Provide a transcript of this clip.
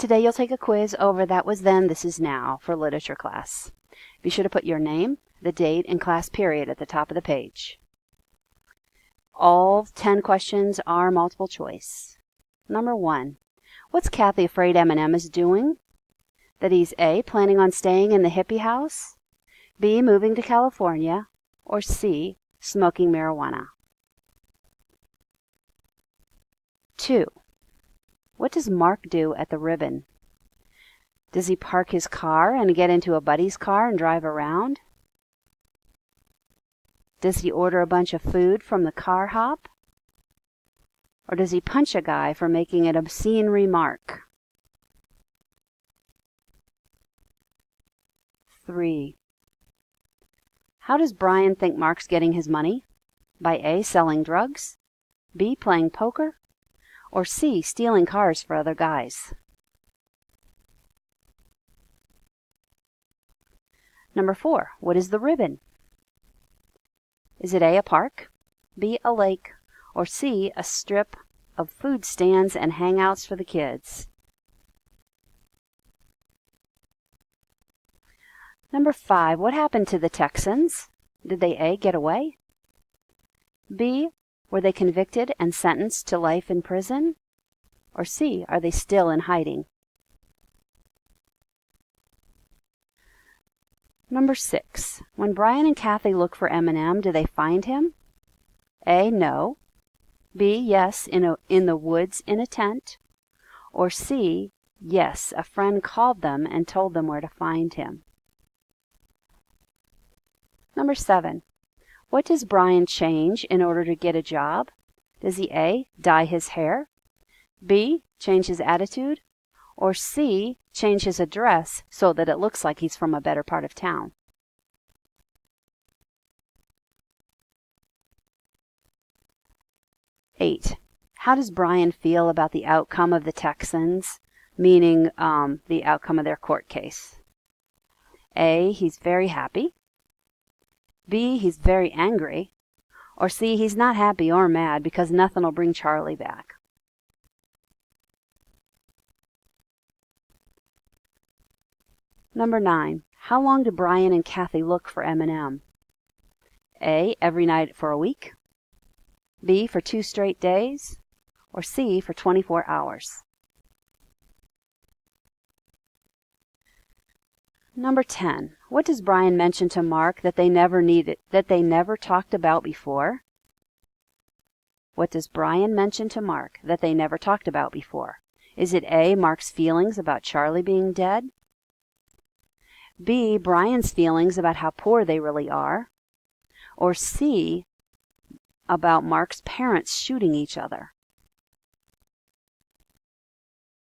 Today you'll take a quiz over That Was Then, This Is Now for literature class. Be sure to put your name, the date, and class period at the top of the page. All 10 questions are multiple choice. Number 1. What's Kathy afraid Eminem is doing? That he's A, planning on staying in the hippie house, B, moving to California, or C, smoking marijuana. 2. What does Mark do at the Ribbon? Does he park his car and get into a buddy's car and drive around? Does he order a bunch of food from the car hop? Or does he punch a guy for making an obscene remark? 3. How does Brian think Mark's getting his money? By A, selling drugs, B, playing poker, or C, stealing cars for other guys? Number 4. What is the Ribbon? Is it A, a park, B, a lake, or C, a strip of food stands and hangouts for the kids? Number 5. What happened to the Texans? Did they A, get away? B, were they convicted and sentenced to life in prison? Or C, are they still in hiding? Number 6. When Brian and Kathy look for Eminem, do they find him? A, no. B, yes, in the woods in a tent. Or C, yes, a friend called them and told them where to find him. Number 7. What does Brian change in order to get a job? Does he A, dye his hair, B, change his attitude, or C, change his address so that it looks like he's from a better part of town? Eight. How does Brian feel about the outcome of the Texans, meaning the outcome of their court case? A, he's very happy. B, he's very angry. Or C, he's not happy or mad because nothing will bring Charlie back. Number 9. How long do Brian and Kathy look for Eminem? A, every night for a week. B, for 2 straight days. Or C, for 24 hours. Number 10. What does Brian mention to Mark that they never talked about before? What does Brian mention to Mark that they never talked about before? Is it A, Mark's feelings about Charlie being dead? B, Brian's feelings about how poor they really are? Or C, about Mark's parents shooting each other?